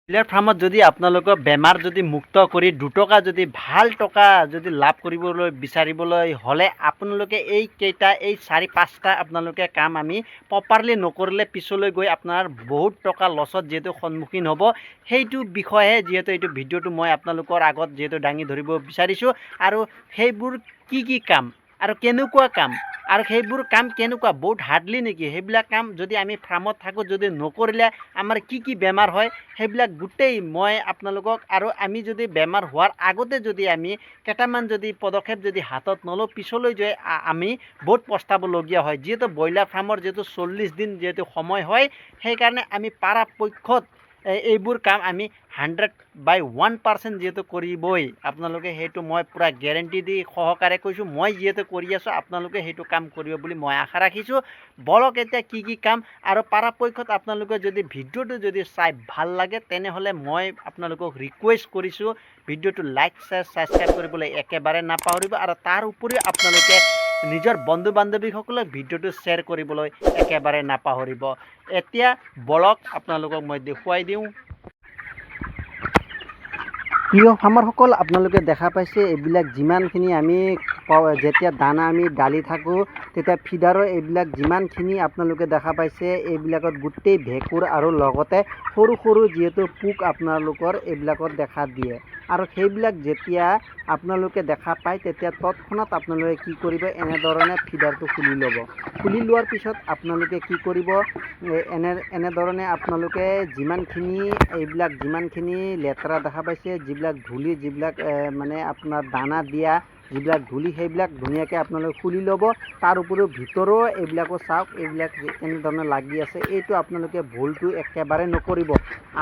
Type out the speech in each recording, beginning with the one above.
Broiler ফাৰ্মত যদি আপোনালোকৰ বেমাৰ যদি মুক্ত কৰি দুটকা যদি ভাল টকা যদি লাভ কৰিবলৈ বিচাৰিবলৈ হ'লে আপোনালোকে এই 4-5টা আপোনালোকে কাম আমি প্ৰপাৰলি নকৰিলে পিছলৈ গৈ আপোনাৰ বহুত টকা লছত যিহেতু সন্মুখীন হ'ব সেইটো বিষয়ে যিহেতু এইটো ভিডিঅ'টো মই আপোনালোকৰ আগত যিহেতু দাঙি ধৰিব বিচাৰিছোঁ আৰু সেইবোৰ কি কাম আৰু কেনেকুৱা কাম আৰু সেইবোৰ কাম কেনেকুৱা বহুত হাৰ্ডলি নেকি সেইবিলাক কাম যদি আমি ফাৰ্মত থাকোঁ যদি নকৰিলে আমাৰ কি বেমাৰ হয় সেইবিলাক গোটেই মই আপোনালোকক আৰু আমি যদি বেমাৰ হোৱাৰ আগতে যদি আমি কেইটামান যদি পদক্ষেপ যদি হাতত নলওঁ পিছলৈ গৈ আমি বহুত পস্তাবলগীয়া হয় যিহেতু ব্ৰইলাৰ ফাৰ্মৰ যিহেতু 40 দিন যিহেতু সময় হয় সেইকাৰণে আমি পৰাপক্ষত এইবোৰ কাম আমি 100/1% যিহেতু কৰিবই আপোনালোকে সেইটো মই পুৰা গেৰেণ্টি দি সহকাৰে কৈছোঁ মই যিহেতু কৰি আছোঁ আপোনালোকে সেইটো কাম কৰিব বুলি মই আশা ৰাখিছোঁ বলক এতিয়া কি কাম আৰু পৰাপক্ষত আপোনালোকে যদি ভিডিঅ'টো যদি চাই ভাল লাগে তেনেহ'লে মই আপোনালোকক ৰিকুৱেষ্ট কৰিছোঁ ভিডিঅ'টো লাইক শ্বেয়াৰ ছাবস্ক্ৰাইব কৰিবলৈ একেবাৰে নাপাহৰিব আৰু তাৰ উপৰিও আপোনালোকে নিজৰ বন্ধু বান্ধৱীসকলক ভিডিঅ'টো শ্বেয়াৰ কৰিবলৈ একেবাৰে নাপাহৰিব এতিয়া বলক আপোনালোকক মই দেখুৱাই দিওঁ প্ৰিয় ফাৰ্মাৰসকল আপোনালোকে দেখা পাইছে এইবিলাক যিমানখিনি আমি যেতিয়া দানা আমি ডালি থাকোঁ তেতিয়া ফিডাৰৰ এইবিলাক যিমানখিনি আপোনালোকে দেখা পাইছে এইবিলাকত গোটেই ভেঁকুৰ আৰু লগতে সৰু যিহেতু পোক আপোনালোকৰ এইবিলাকত দেখা দিয়ে আৰু সেইবিলাক যেতিয়া আপোনালোকে দেখা পায় তেতিয়া তৎক্ষণাত আপোনালোকে কি কৰিব এনেধৰণে ফিডাৰটো খুলি ল'ব খুলি লোৱাৰ পিছত আপোনালোকে কি কৰিব এনেধৰণে আপোনালোকে যিমানখিনি লেতেৰা দেখা পাইছে যিবিলাক ধূলি যিবিলাক মানে আপোনাৰ দানা দিয়া যিবিলাক ধূলি সেইবিলাক ধুনীয়াকৈ আপোনালোকে খুলি ল'ব তাৰ উপৰিও ভিতৰো এইবিলাকো চাওক এইবিলাক কেনেধৰণে লাগি আছে এইটো আপোনালোকে ভুলটো একেবাৰে নকৰিব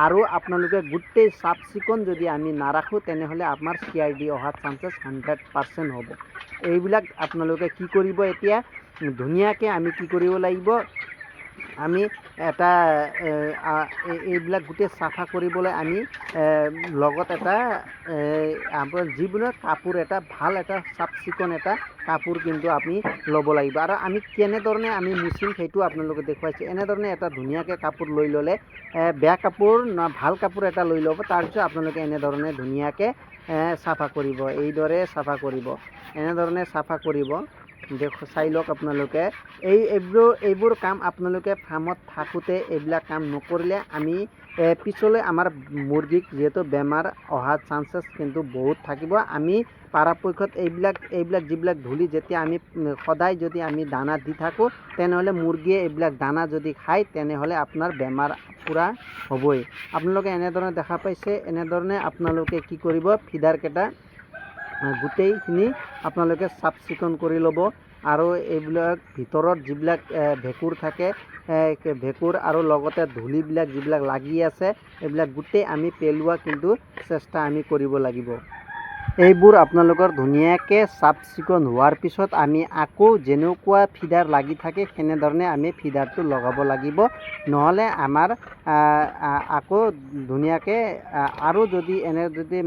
আৰু আপোনালোকে গোটেই চাফ চিকুণ যদি আমি নাৰাখোঁ তেনেহ'লে আমাৰ CRD অহাৰ চান্সেছ 100% হ'ব এইবিলাক আপোনালোকে কি কৰিব এতিয়া ধুনীয়াকৈ আমি কি কৰিব লাগিব আমি এটা এইবিলাক গোটেই চাফা কৰিবলৈ আমি লগত এটা যিবিলাক কাপোৰ এটা ভাল এটা চাফ চিকুণ এটা কাপোৰ কিন্তু আমি ল'ব লাগিব আৰু আমি কেনেধৰণে আমি মুচিম সেইটো আপোনালোকে দেখুৱাইছে এনেধৰণে এটা ধুনীয়াকৈ কাপোৰ লৈ ল'লে বেয়া কাপোৰ ভাল কাপোৰ এটা লৈ ল'ব তাৰপিছত আপোনালোকে এনেধৰণে ধুনীয়াকৈ চাফা কৰিব এইদৰে চাফা কৰিব এনেধৰণে চাফা কৰিব চাই লওক আপোনালোকে এইবোৰ কাম আপোনালোকে ফাৰ্মত থাকোঁতে এইবিলাক কাম নকৰিলে আমি পিছলৈ আমাৰ মুৰ্গীক যিহেতু বেমাৰ অহাৰ চান্সেছ কিন্তু বহুত থাকিব আমি পৰাপক্ষত এইবিলাক যিবিলাক ধূলি যেতিয়া আমি সদায় যদি আমি দানা দি থাকোঁ তেনেহ'লে মুৰ্গীয়ে এইবিলাক দানা যদি খায় তেনেহ'লে আপোনাৰ বেমাৰ পূৰা হ'বই আপোনালোকে এনেধৰণে দেখা পাইছে এনেধৰণে আপোনালোকে কি কৰিব ফিডাৰকেইটা গোটেইখিনি আপোনালোকে চাফ চিকুণ কৰি ল'ব আৰু এইবিলাক ভিতৰত যিবিলাক ভেঁকুৰ থাকে ভেঁকুৰ আৰু লগতে ধূলিবিলাক যিবিলাক লাগি আছে এইবিলাক গোটেই আমি পেলোৱা কিন্তু চেষ্টা আমি কৰিব লাগিব এইবোৰ আপোনালোকৰ ধুনীয়াকৈ চাফ চিকুণ হোৱাৰ পিছত আমি আকৌ যেনেকুৱা ফিডাৰ লাগি থাকে সেনেধৰণে আমি ফিডাৰটো লগাব লাগিব নহ'লে আমাৰ আকৌ ধুনীয়াকৈ আৰু যদি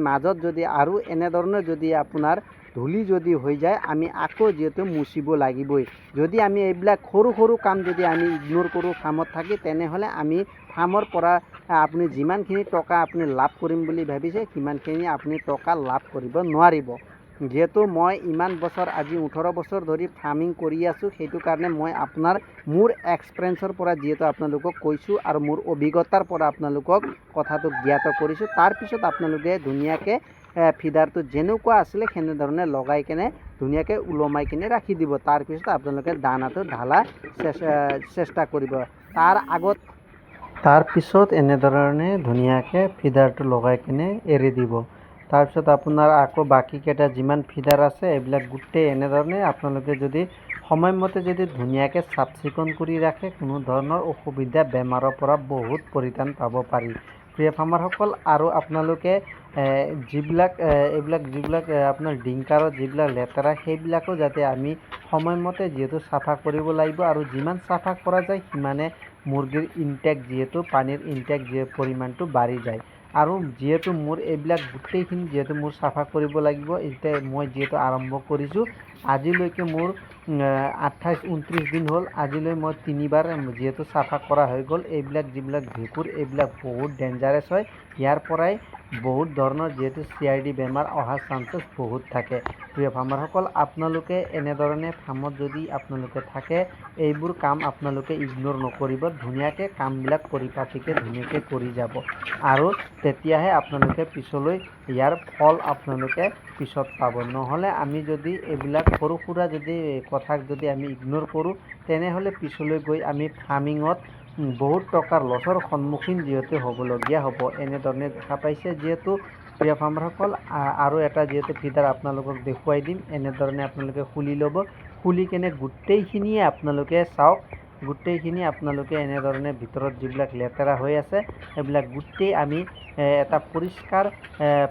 মাজত যদি আৰু এনেধৰণে যদি আপোনাৰ ধূলি যদি হৈ যায় আমি আকৌ যিহেতু মুচিব লাগিবই যদি আমি এইবিলাক সৰু কাম যদি আমি ইগনোৰ কৰোঁ ফাৰ্মত থাকি তেনেহ'লে আমি ফাৰ্মৰ পৰা আপুনি যিমানখিনি টকা আপুনি লাভ কৰিম বুলি ভাবিছে সিমানখিনি আপুনি টকা লাভ কৰিব নোৱাৰিব যিহেতু মই ইমান বছৰ আজি 18 বছৰ ধৰি ফাৰ্মিং কৰি আছোঁ সেইটো কাৰণে মই আপোনাৰ মোৰ এক্সপিৰিয়েঞ্চৰ পৰা যিহেতু আপোনালোকক কৈছোঁ আৰু মোৰ অভিজ্ঞতাৰ পৰা আপোনালোকক কথাটো জ্ঞাত কৰিছোঁ তাৰপিছত আপোনালোকে ধুনীয়াকৈ ফিডাৰটো যেনেকুৱা আছিলে সেনেধৰণে লগাই কেনে ধুনীয়াকৈ ওলমাই কিনে ৰাখি দিব তাৰপিছত আপোনালোকে দানাটো ঢালা চেষ্টা কৰিব তাৰপিছত এনেধৰণে ধুনীয়াকৈ ফিডাৰটো লগাই কিনে এৰি দিব তাৰপিছত আপোনাৰ আকৌ বাকীকেইটা যিমান ফিডাৰ আছে এইবিলাক গোটেই এনেধৰণে আপোনালোকে যদি সময়মতে যদি ধুনীয়াকৈ চাফ চিকুণ কৰি ৰাখে কোনো ধৰণৰ অসুবিধা বেমাৰৰ পৰা বহুত পৰিত্ৰাণ পাব পাৰি প্ৰিয় ফাৰ্মাৰসকল আৰু আপোনালোকে যিবিলাক আপোনাৰ ডিংকাৰত যিবিলাক লেতেৰা সেইবিলাকো যাতে আমি সময়মতে যিহেতু চাফা কৰিব লাগিব আৰু যিমান চাফা কৰা যায় সিমানে মুৰ্গীৰ ইনটেক যিহেতু পানীৰ ইনটেক পৰিমাণটো বাঢ়ি যায়। আৰু যিহেতু মোৰ এইবিলাক গোটেইখিনি যিহেতু মোৰ চাফা কৰিব লাগিব, এতিয়া মই যিহেতু আৰম্ভ কৰিছোঁ, আজিলৈকে মোৰ 28-29 দিন হ'ল। আজিলৈ মই 3বাৰ যিহেতু চাফা কৰা হৈ গ'ল। এইবিলাক যিবিলাক ভেঁকুৰ এইবিলাক বহুত ডেঞ্জাৰাছ হয়। ইয়াৰ পৰাই বহুত ধৰণৰ যিহেতু CRD বেমাৰ অহাৰ চান্সেছ বহুত থাকে। প্ৰিয় ফাৰ্মাৰসকল, আপোনালোকে এনেধৰণে ফাৰ্মত যদি আপোনালোকে থাকে, এইবোৰ কাম আপোনালোকে ইগন'ৰ নকৰিব। ধুনীয়াকৈ কামবিলাক পৰিপাটিকৈ ধুনীয়াকৈ কৰি যাব, আৰু তেতিয়াহে আপোনালোকে পিছলৈ ইয়াৰ ফল আপোনালোকে পিছত পাব। নহ'লে আমি যদি এইবিলাক সৰু সুৰা যদি কথাক যদি আমি ইগন'ৰ কৰোঁ, তেনেহ'লে পিছলৈ গৈ আমি ফাৰ্মিঙত বহুত টকাৰ লছৰ সন্মুখীন যিহেতু হ'বলগীয়া হ'ব। এনেধৰণে দেখা পাইছে যিহেতু প্ৰিয় ফাৰ্মাৰসকল, আৰু এটা যিহেতু ফিডাৰ আপোনালোকক দেখুৱাই দিম। এনেধৰণে আপোনালোকে খুলি ল'ব। খুলি কেনে গোটেইখিনিয়ে আপোনালোকে চাওক, গোটেইখিনি আপোনালোকে এনেধৰণে ভিতৰত যিবিলাক লেতেৰা হৈ আছে সেইবিলাক গোটেই আমি এটা পৰিষ্কাৰ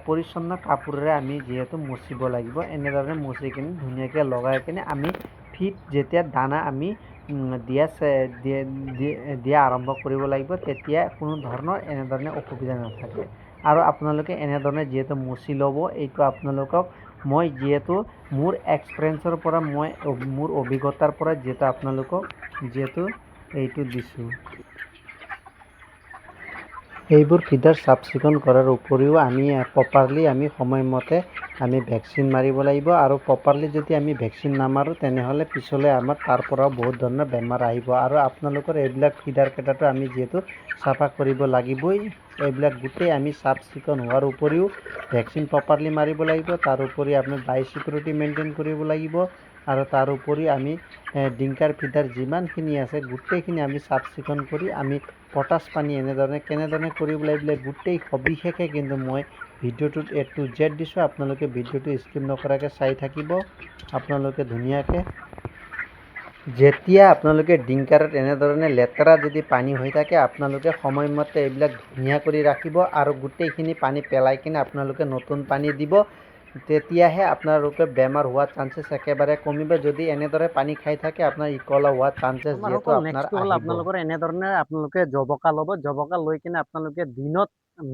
পৰিচ্ছন্ন কাপোৰেৰে আমি যিহেতু মচিব লাগিব। এনেধৰণে মচি কিনে ধুনীয়াকৈ লগাই কিনে আমি ফিড যেতিয়া দানা আমি দিয়া আৰম্ভ কৰিব লাগিব, তেতিয়া কোনো ধৰণৰ এনেধৰণে অসুবিধা নাথাকে। আৰু আপোনালোকে এনেধৰণে যিহেতু মচি ল'ব, এইটো আপোনালোকক মই যিহেতু মোৰ এক্সপিৰিয়েঞ্চৰ পৰা মোৰ অভিজ্ঞতাৰ পৰা যিহেতু আপোনালোকক যিহেতু এইটো দিছোঁ। এইবোৰ ফিডাৰ চাফ চিকুণ কৰাৰ উপৰিও আমি প্ৰপাৰলি আমি সময়মতে আমি ভেকচিন মাৰিব লাগিব। আৰু প্ৰপাৰলি যদি আমি ভেকচিন নামাৰোঁ, তেনেহ'লে পিছলৈ আমাৰ তাৰ পৰাও বহুত ধৰণৰ বেমাৰ আহিব। আৰু আপোনালোকৰ এইবিলাক ফিডাৰ কেইটাটো আমি যিহেতু চাফা কৰিব লাগিবই। এইবিলাক গোটেই আমি চাফ চিকুণ হোৱাৰ উপৰিও ভেকচিন প্ৰপাৰলি মাৰিব লাগিব। তাৰ উপৰি আপোনাৰ বায়'চিকিউৰিটি মেইনটেইন কৰিব লাগিব। আৰু তাৰ উপৰি আমি ডিংকাৰ ফিডাৰ যিমানখিনি আছে গোটেইখিনি আমি চাফ চিকুণ কৰি আমি পটাছ পানী কেনেধৰণে কৰিব লাগিব গোটেই সবিশেষে কিন্তু মই ভিডিঅ'টোত A to Z দিছোঁ। আপোনালোকে ভিডিঅ'টো স্কিপ নকৰাকৈ চাই থাকিব। আপোনালোকে ধুনীয়াকৈ যেতিয়া আপোনালোকে ডিংকাৰত এনেধৰণে লেতেৰা যদি পানী হৈ থাকে, আপোনালোকে সময়মতে এইবিলাক ধুনীয়া কৰি ৰাখিব আৰু গোটেইখিনি পানী পেলাই কিনে আপোনালোকে নতুন পানী দিব। তেতিয়াহে আপোনালোকে বেমাৰ হোৱা চান্সেছ একেবাৰে কমিব। যদি এনেদৰে পানী খাই থাকে, আপোনাৰ ইকলা হোৱা চান্সেছ যিহেতু আপোনাৰ আহিব। আপোনালোকৰ এনেধৰণে আপোনালোকে জবকা ল'ব। জবকা লৈ কিনে আপোনালোকে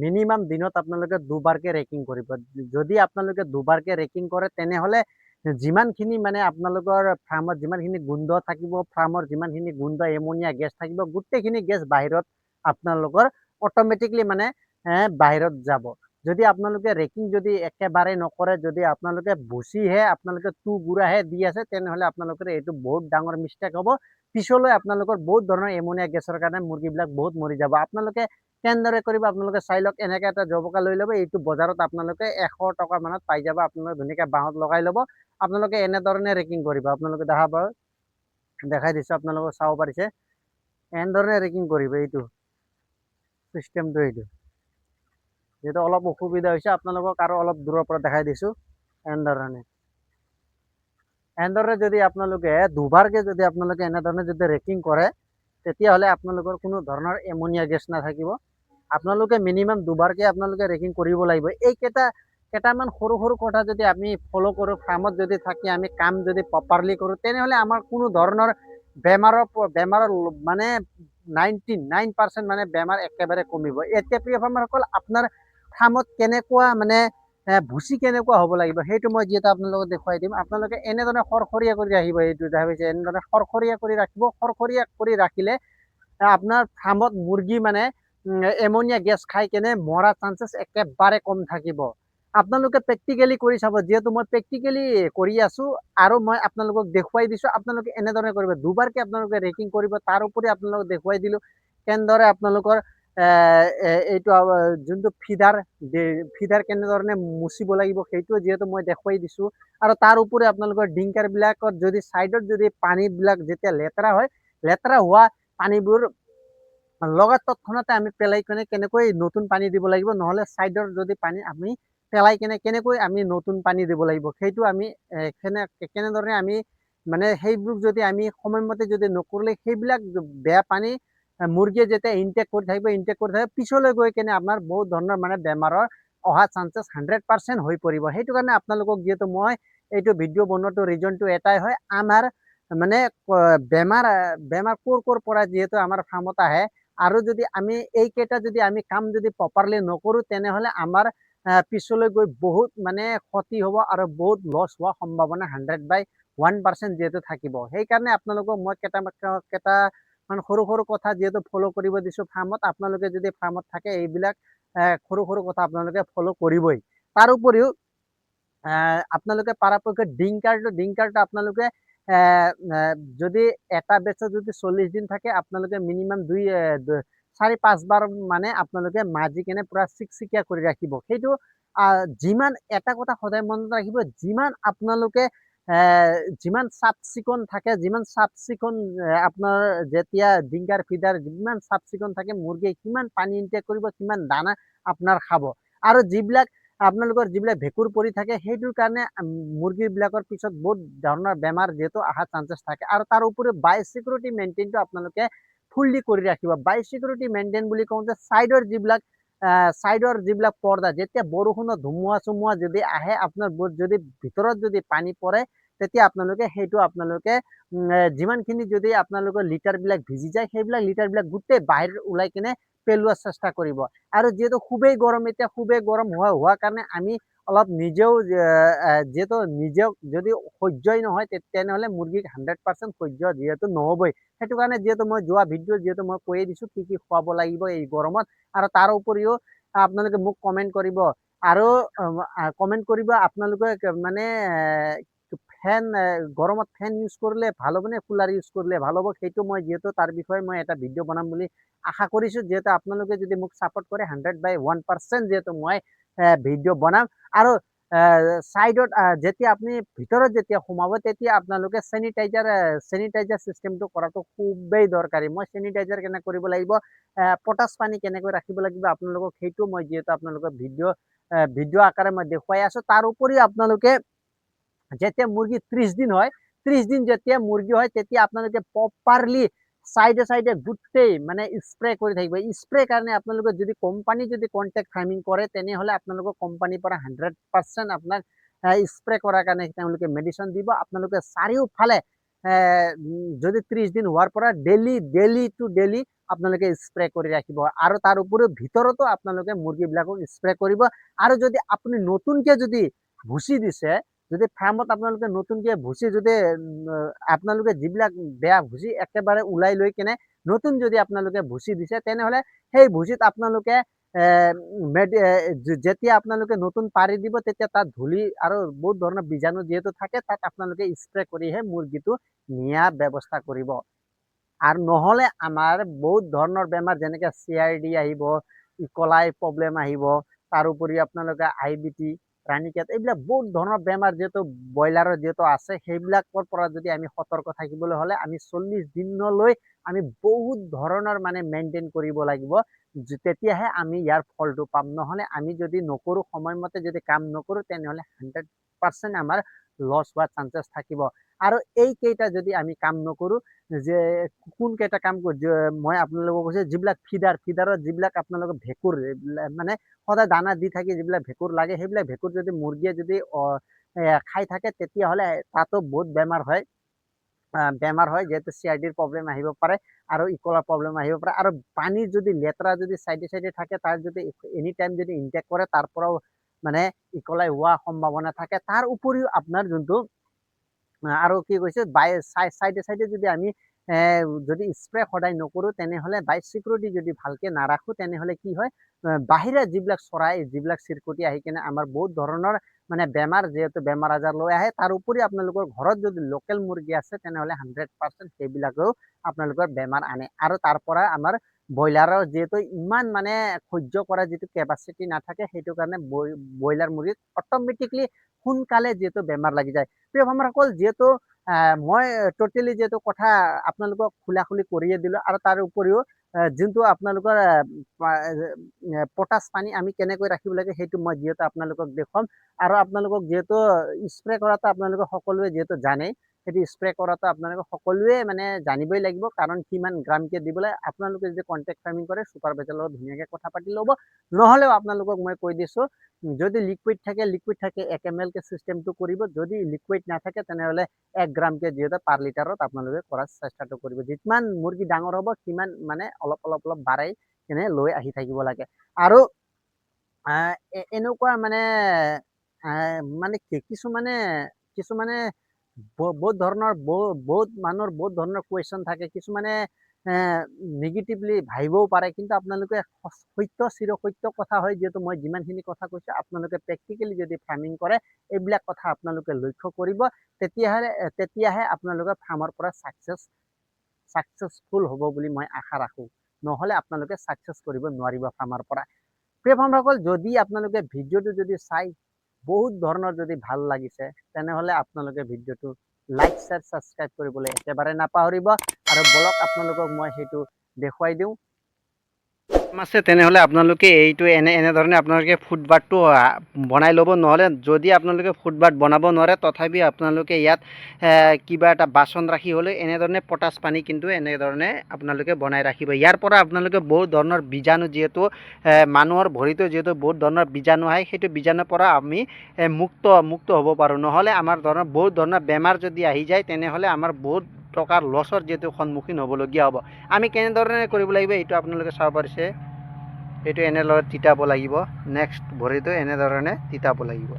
মিনিমাম দিনত আপোনালোকে 2বাৰকৈ ৰেকিং কৰিব। যদি আপোনালোকে 2বাৰকৈ ৰেকিং কৰে, তেনেহ'লে যিমানখিনি মানে আপোনালোকৰ ফাৰ্মত যিমানখিনি গোন্ধ থাকিব, ফাৰ্মৰ যিমানখিনি গোন্ধ এমনিয়া গেছ থাকিব, গোটেইখিনি গেছ বাহিৰত আপোনালোকৰ অট'মেটিকলি মানে বাহিৰত যাব। যদি আপোনালোকে ৰেকিং যদি একেবাৰে নকৰে, যদি আপোনালোকে ভুচিহে আপোনালোকে গুড়াহে দি আছে, তেনেহ'লে আপোনালোকৰ এইটো বহুত ডাঙৰ মিষ্টেক হ'ব। পিছলৈ আপোনালোকৰ বহুত ধৰণৰ এমনিয়া গেছৰ কাৰণে মুৰ্গীবিলাক বহুত মৰি যাব। আপোনালোকে কেনেদৰে কৰিব আপোনালোকে চাই লওক। এনেকৈ এটা জবকা লৈ ল'ব। এইটো বজাৰত আপোনালোকে 100 টকা মানত পাই যাব। আপোনালোকে ধুনীয়াকৈ বাঁহত লগাই ল'ব। আপোনালোকে এনেধৰণে ৰেকিং কৰিব। আপোনালোকে দেখাই দিছোঁ, আপোনালোকে চাব পাৰিছে। এনেধৰণে ৰেকিং কৰিব। এইটো চিষ্টেমটো এইটো যিহেতু অলপ অসুবিধা হৈছে, আপোনালোকক আৰু অলপ দূৰৰ পৰা দেখাই দিছোঁ। এনেদৰে যদি আপোনালোকে 2বাৰকৈ যদি আপোনালোকে এনেধৰণে যদি ৰেকিং কৰে, তেতিয়াহ'লে আপোনালোকৰ কোনো ধৰণৰ এমনিয়া গেছ নাথাকিব। আপোনালোকে মিনিমাম 2বাৰকৈ আপোনালোকে ৰেকিং কৰিব লাগিব। কেইটামান সৰু সৰু কথা যদি আমি ফ'ল' কৰোঁ, ফাৰ্মত যদি থাকি আমি কাম যদি প্ৰপাৰলি কৰোঁ, তেনেহ'লে আমাৰ কোনো ধৰণৰ বেমাৰৰ মানে 99% মানে বেমাৰ একেবাৰে কমিব। এতিয়া প্ৰিয় ফাৰ্মাৰসকল, আপোনাৰ ফাৰ্মত কেনেকুৱা মানে ভুচি কেনেকুৱা হ'ব লাগিব, সেইটো মই যিহেতু আপোনালোকক দেখুৱাই দিম। আপোনালোকে এনেধৰণে খৰখৰীয়া কৰি ৰাখিব। এইটো দেখা পাইছে, এনেধৰণে খৰখৰীয়া কৰি ৰাখিব। খৰখৰীয়া কৰি ৰাখিলে আপোনাৰ ফাৰ্মত মুৰ্গী মানে এমনিয়া গেছ খাই কেনে মৰা চান্সেছ একেবাৰে কম থাকিব। আপোনালোকে প্ৰেক্টিকেলি কৰি চাব। যিহেতু মই প্ৰেক্টিকেলি কৰি আছোঁ আৰু মই আপোনালোকক দেখুৱাই দিছোঁ। আপোনালোকে এনেধৰণে কৰিব। 2বাৰকৈ আপোনালোকে ৰেকিং কৰিব। তাৰ উপৰি আপোনালোকক দেখুৱাই দিলোঁ কেনেদৰে আপোনালোকৰ এইটো যোনটো ফিডাৰ কেনেধৰণে মুচিব লাগিব, সেইটো যিহেতু মই দেখুৱাই দিছোঁ। আৰু তাৰ উপৰি আপোনালোকৰ ডিংকাৰবিলাকত যদি ছাইডত যদি পানীবিলাক যেতিয়া লেতেৰা হয়, লেতেৰা হোৱা পানীবোৰ লগত তৎক্ষণাতে আমি পেলাই কিনে কেনেকৈ নতুন পানী দিব লাগিব, নহ'লে ছাইডৰ যদি পানী আমি পেলাই কিনে কেনেকৈ আমি নতুন পানী দিব লাগিব, সেইটো আমি কেনেধৰণে আমি মানে সেইবোৰ যদি আমি সময়মতে যদি নকৰিলে, সেইবিলাক বেয়া পানী মুৰ্গীয়ে যেতিয়া ইনটেক কৰি থাকিব, পিছলৈ গৈ কেনে আপোনাৰ বহুত ধৰণৰ মানে বেমাৰৰ অহা চান্সেছ 100% হৈ পৰিব। সেইটো কাৰণে আপোনালোকক যিহেতু মই এইটো ভিডিঅ' বনোৱাটো ৰিজনটো এটাই হয়, আমাৰ মানে বেমাৰ ক'ৰ পৰা যিহেতু আমাৰ ফাৰ্মত আহে, আৰু যদি আমি এইকেইটা যদি আমি কাম যদি প্ৰপাৰলি নকৰোঁ তেনেহ'লে আমাৰ পিছলৈ গৈ বহুত মানে ক্ষতি হ'ব আৰু বহুত লছ হোৱাৰ সম্ভাৱনা 100/1% যিহেতু থাকিব। সেইকাৰণে আপোনালোকক মই কেইটামান সৰু সৰু কথা যিহেতু ফ'ল' কৰিব দিছোঁ ফাৰ্মত। আপোনালোকে যদি ফাৰ্মত থাকে এইবিলাক সৰু সৰু কথা আপোনালোকে ফ'ল' কৰিবই। তাৰ উপৰিও আপোনালোকে পৰাপক্ষত ডিংকাৰটো আপোনালোকে যদি এটা বেচত যদি 40 দিন থাকে, আপোনালোকে মিনিমাম 4-5 বাৰ মানে আপোনালোকে মাজি কেনে পুৰা চিকচিকীয়া কৰি ৰাখিব। সেইটো যিমান এটা কথা সদায় মনত ৰাখিব, যিমান চাফ চিকুণ থাকে, যিমান চাফ চিকুণ আপোনাৰ যেতিয়া ডিংকাৰ ফিডাৰ যিমান চাফ চিকুণ থাকে, মুৰ্গীয়ে সিমান পানী ইনটেক কৰিব, সিমান দানা আপোনাৰ খাব। আৰু আপোনালোকৰ যিবিলাক ভেঁকুৰ পৰি থাকে, সেইটোৰ কাৰণে মুৰ্গীবিলাকৰ পিছত বহুত ধৰণৰ বেমাৰ যিহেতু অহাৰ চান্সেছ থাকে। আৰু তাৰ উপৰিও বায়'চিকিউৰিটি মেইনটেইনটো আপোনালোকে ফুল্লি কৰি ৰাখিব। বায়'চিকিউৰিটি মেইনটেইন বুলি কওঁতে ছাইডৰ যিবিলাক পৰ্দা, যেতিয়া বৰষুণৰ ধুমুহা যদি আহে, আপোনাৰ যদি ভিতৰত যদি পানী পৰে, তেতিয়া আপোনালোকে যিমানখিনি যদি আপোনালোকৰ লিটাৰবিলাক ভিজি যায়, সেইবিলাক লিটাৰবিলাক গোটেই বাহিৰ ওলাই কিনে পেলোৱাৰ চেষ্টা কৰিব। আৰু যিহেতু খুবেই গৰম, এতিয়া খুবেই গৰম হোৱাৰ কাৰণে আমি অলপ নিজেও যদি সহ্যই নহয়, তেনেহ'লে মুৰ্গীক 100% সহ্য যিহেতু নহ'বই। সেইটো কাৰণে যিহেতু মই যোৱা ভিডিঅ'ত যিহেতু মই কৈয়ে দিছোঁ কি খুৱাব লাগিব এই গৰমত। আৰু তাৰ উপৰিও আপোনালোকে মোক কমেণ্ট কৰিব, আৰু আপোনালোকে মানে গৰমত ফেন ইউজ কৰিলে ভাল হ'ব নে কুলাৰ ইউজ কৰিলে ভাল হ'ব, সেইটো মই যিহেতু তাৰ বিষয়ে মই এটা ভিডিঅ' বনাম বুলি আশা কৰিছোঁ। যিহেতু আপোনালোকে যদি মোক ছাপোৰ্ট কৰে 100/1% যিহেতু মই ভিডিঅ' বনাম। আৰু ছাইডত যেতিয়া আপুনি ভিতৰত যেতিয়া সোমাব, তেতিয়া আপোনালোকে চেনিটাইজাৰ চিষ্টেমটো কৰাটো খুবেই দৰকাৰী। মই চেনিটাইজাৰ কেনেকৈ কৰিব লাগিব, পটাছ পানী কেনেকৈ ৰাখিব লাগিব, আপোনালোকক সেইটো মই যিহেতু আপোনালোকৰ ভিডিঅ' আকাৰে মই দেখুৱাই আছোঁ। তাৰ উপৰিও আপোনালোকে যেতিয়া মুৰ্গী 30 দিন হয়, 30 দিন যেতিয়া মুৰ্গী হয়, তেতিয়া আপোনালোকে প্ৰপাৰলি চাইডে গোটেই মানে স্প্ৰে কৰি থাকিব। স্প্ৰে কাৰণে আপোনালোকে যদি কোম্পানী যদি কণ্টেক্ট ফাৰ্মিং কৰে, তেনেহ'লে আপোনালোকৰ কোম্পানীৰ পৰা 100% আপোনাক স্প্ৰে কৰাৰ কাৰণে তেওঁলোকে মেডিচিন দিব। আপোনালোকে চাৰিওফালে যদি 30 দিন হোৱাৰ পৰা ডেইলি আপোনালোকে স্প্ৰে কৰি ৰাখিব। আৰু তাৰ উপৰিও ভিতৰতো আপোনালোকে মুৰ্গীবিলাকক স্প্ৰে কৰিব। আৰু যদি আপুনি নতুনকৈ যদি ভুচি দিছে, যদি ফাৰ্মত আপোনালোকে নতুনকৈ ভুচি যদি আপোনালোকে যিবিলাক বেয়া ভুচি একেবাৰে ওলাই লৈ কেনে নতুন যদি আপোনালোকে ভুচি দিছে, তেনেহ'লে সেই ভুচিত আপোনালোকে যেতিয়া আপোনালোকে নতুন পাৰি দিব, তেতিয়া তাত ধূলি আৰু বহুত ধৰণৰ বীজাণু যিহেতু থাকে, তাত আপোনালোকে স্প্ৰে কৰিহে মুৰ্গীটো নিয়াৰ ব্যৱস্থা কৰিব। আৰু নহ'লে আমাৰ বহুত ধৰণৰ বেমাৰ, যেনেকৈ CRD আহিব, ইকলাই প্ৰব্লেম আহিব, তাৰোপৰি আপোনালোকে IBT, ৰাণীকেট, এইবিলাক বহুত ধৰণৰ বেমাৰ যিহেতু ব্ৰইলাৰৰ যিহেতু আছে, সেইবিলাকৰ পৰা যদি আমি সতৰ্ক থাকিবলৈ হ'লে আমি 40 দিনলৈ আমি বহুত ধৰণৰ মানে মেইনটেইন কৰিব লাগিব। তেতিয়াহে আমি ইয়াৰ ফলটো পাম। নহ'লে আমি যদি নকৰোঁ, সময়মতে যদি কাম নকৰোঁ, তেনেহ'লে 100% আমাৰ লছ হোৱাৰ চান্সেছ থাকিব। আৰু এইকেইটা যদি আমি কাম নকৰোঁ, যে কোনকেইটা কাম মই আপোনালোকক কৈছোঁ, যিবিলাক ফিডাৰত যিবিলাক আপোনালোকৰ ভেঁকুৰ মানে সদায় দানা দি থাকি যিবিলাক ভেঁকুৰ লাগে, সেইবিলাক ভেঁকুৰ যদি মুৰ্গীয়ে যদি খাই থাকে, তেতিয়াহ'লে তাতো বহুত বেমাৰ হয়। যিহেতু CRDৰ প্ৰব্লেম আহিব পাৰে আৰু ইকলাৰ প্ৰব্লেম আহিব পাৰে। আৰু পানীৰ যদি লেতেৰা যদি চাইডে থাকে, তাৰ যদি এনি টাইম যদি ইনটেক কৰে, তাৰ পৰাও মানে ইকলাই হোৱা সম্ভাৱনা থাকে। তাৰ উপৰিও আপোনাৰ যোনটো আৰু কি কৈছে, চাইডে যদি আমি যদি স্প্ৰে সদায় নকৰোঁ, তেনেহ'লে বায়'চিকিউৰিটি যদি ভালকৈ নাৰাখোঁ, তেনেহ'লে কি হয়, বাহিৰা যিবিলাক চৰাই, যিবিলাক চিৰকটি আহি কিনে আমাৰ বহুত ধৰণৰ মানে যিহেতু বেমাৰ আজাৰ লৈ আহে। তাৰ উপৰি আপোনালোকৰ ঘৰত যদি লোকেল মুৰ্গী আছে, তেনেহ'লে 100% সেইবিলাকেও আপোনালোকৰ বেমাৰ আনে। আৰু তাৰ পৰা আমাৰ ব্ৰইলাৰৰ যিহেতু ইমান মানে সহ্য কৰা যিটো কেপাচিটি নাথাকে, সেইটো কাৰণে ব্ৰইলাৰ মুৰ্গীত অট'মেটিকলি সোনকালে যিহেতু বেমাৰ লাগি যায়। প্ৰিয় ফাৰ্মাৰসকল, যিহেতু মই টোটেলি যিহেতু কথা আপোনালোকক খুলি কৰিয়ে দিলোঁ। আৰু তাৰ উপৰিও যোনটো আপোনালোকৰ পটাছ পানী আমি কেনেকৈ ৰাখিব লাগে, সেইটো মই যিহেতু আপোনালোকক দেখুৱাম। আৰু আপোনালোকক যিহেতু স্প্ৰে কৰাটো আপোনালোকে সকলোৱে যিহেতু জানেই, সেইটো স্প্ৰে কৰাটো আপোনালোকে সকলোৱে মানে জানিবই লাগিব, কাৰণ কিমান গ্ৰামকে দিবলৈ। আপোনালোকে যদি কণ্টেক্ট ফাৰ্মিং কৰে ছুপাৰভাইজাৰৰ লগত ধুনীয়াকৈ কথা পাতি ল'ব। নহ'লেও আপোনালোকক মই কৈ দিছোঁ, যদি লিকুইড থাকে 1 ml কে চিষ্টেমটো কৰিব। যদি লিকুইড নাথাকে তেনেহ'লে 1 গ্ৰামকে যিহেতু পাৰ লিটাৰত আপোনালোকে কৰাৰ চেষ্টাটো কৰিব। যিমান মুৰ্গী ডাঙৰ হ'ব সিমান মানে অলপ বাঢ়াই কিনে লৈ আহি থাকিব লাগে। আৰু এনেকুৱা মানে মানে কি কিছুমানে বহুত ধৰণৰ বহুত মানুহৰ বহুত ধৰণৰ কুৱেশ্যন থাকে। কিছুমানে নিগেটিভলি ভাবিবও পাৰে, কিন্তু আপোনালোকে চিৰসত্য কথা হয়, যিহেতু মই যিমানখিনি কথা কৈছোঁ আপোনালোকে প্ৰেক্টিকেলি যদি ফাৰ্মিং কৰে এইবিলাক কথা আপোনালোকে লক্ষ্য কৰিব, তেতিয়াহে আপোনালোকে ফাৰ্মৰ পৰা ছাকচেছফুল হ'ব বুলি মই আশা ৰাখোঁ। নহ'লে আপোনালোকে ছাকচেছ কৰিব নোৱাৰিব ফাৰ্মৰ পৰা। প্ৰিয় ফাৰ্মাৰসকল, যদি আপোনালোকে ভিডিঅ'টো যদি চাই বহুত ধৰণৰ যদি ভাল লাগিছে তেনেহ'লে আপোনালোকে ভিডিঅ'টো লাইক শ্বেয়াৰ ছাবস্ক্ৰাইব কৰিবলৈ একেবাৰে নাপাহৰিব। আৰু বলক আপোনালোকক মই সেইটো দেখুৱাই দিওঁ। আছে তেনেহ'লে আপোনালোকে এইটো এনেধৰণে আপোনালোকে ফুটবাথটো বনাই ল'ব। নহ'লে যদি আপোনালোকে ফুটবাথ বনাব নোৱাৰে তথাপি আপোনালোকে ইয়াত কিবা এটা বাচন ৰাখি হ'লে এনেধৰণে পটাছ পানী কিন্তু এনেধৰণে আপোনালোকে বনাই ৰাখিব। ইয়াৰ পৰা আপোনালোকে বহুত ধৰণৰ বীজাণু, যিহেতু মানুহৰ ভৰিতো যিহেতু বহুত ধৰণৰ বীজাণু আহে, সেইটো বীজাণুৰ পৰা আমি মুক্ত হ'ব পাৰোঁ। নহ'লে আমাৰ বহুত ধৰণৰ বেমাৰ যদি আহি যায় তেনেহ'লে আমাৰ বহুত টকাৰ লছৰ যিহেতু সন্মুখীন হ'বলগীয়া হ'ব। আমি কেনেধৰণে কৰিব লাগিব এইটো আপোনালোকে চাব পাৰিছে। এইটো এনেদৰে তিতাব লাগিব, নেক্সট ভৰিটো এনেধৰণে তিতাব লাগিব।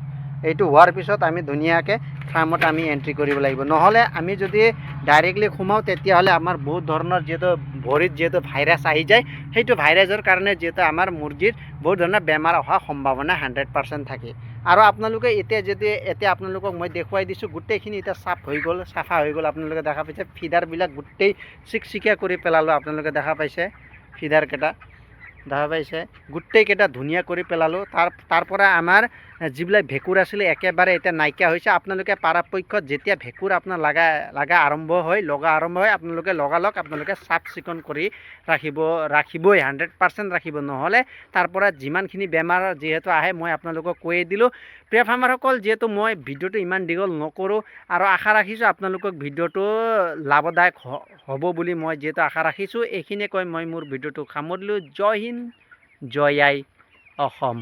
এইটো হোৱাৰ পিছত আমি ধুনীয়াকৈ ফাৰ্মত আমি এণ্ট্ৰি কৰিব লাগিব। নহ'লে আমি যদি ডাইৰেক্টলি সোমাওঁ তেতিয়াহ'লে আমাৰ বহুত ধৰণৰ যিহেতু ভৰিত যিহেতু ভাইৰাছ আহি যায়, সেইটো ভাইৰাছৰ কাৰণে যিহেতু আমাৰ মুৰ্গীৰ বহুত ধৰণৰ বেমাৰ অহাৰ সম্ভাৱনা 100% থাকে। আৰু আপোনালোকে এতিয়া আপোনালোকক মই দেখুৱাই দিছোঁ, গোটেইখিনি এতিয়া চাফা হৈ গ'ল। আপোনালোকে দেখা পাইছে ফিডাৰবিলাক গোটেই চিকচিকীয়া কৰি পেলালোঁ। আপোনালোকে দেখা পাইছে ফিডাৰকেইটা দেখা পাইছে, গোটেইকেইটা ধুনীয়া কৰি পেলালোঁ। তাৰ পৰা আমাৰ যিবিলাক ভেঁকুৰ আছিলে একেবাৰে এতিয়া নাইকিয়া হৈছে। আপোনালোকে পৰাপক্ষত যেতিয়া ভেঁকুৰ আপোনাৰ লগা আৰম্ভ হয় আপোনালোকে লগালগ আপোনালোকে চাফ চিকুণ কৰি ৰাখিবই 100% ৰাখিব। নহ'লে তাৰ পৰা যিমানখিনি বেমাৰ যিহেতু আহে মই আপোনালোকক কৈয়ে দিলোঁ। প্ৰিয় ফাৰ্মাৰসকল, যিহেতু মই ভিডিঅ'টো ইমান দীঘল নকৰোঁ আৰু আশা ৰাখিছোঁ আপোনালোকক ভিডিঅ'টো লাভদায়ক হ'ব বুলি মই যিহেতু আশা ৰাখিছোঁ। এইখিনিয়ে কৈ মই মোৰ ভিডিঅ'টো সামৰিলোঁ। জয় হিন্দ, জয় আই অসম।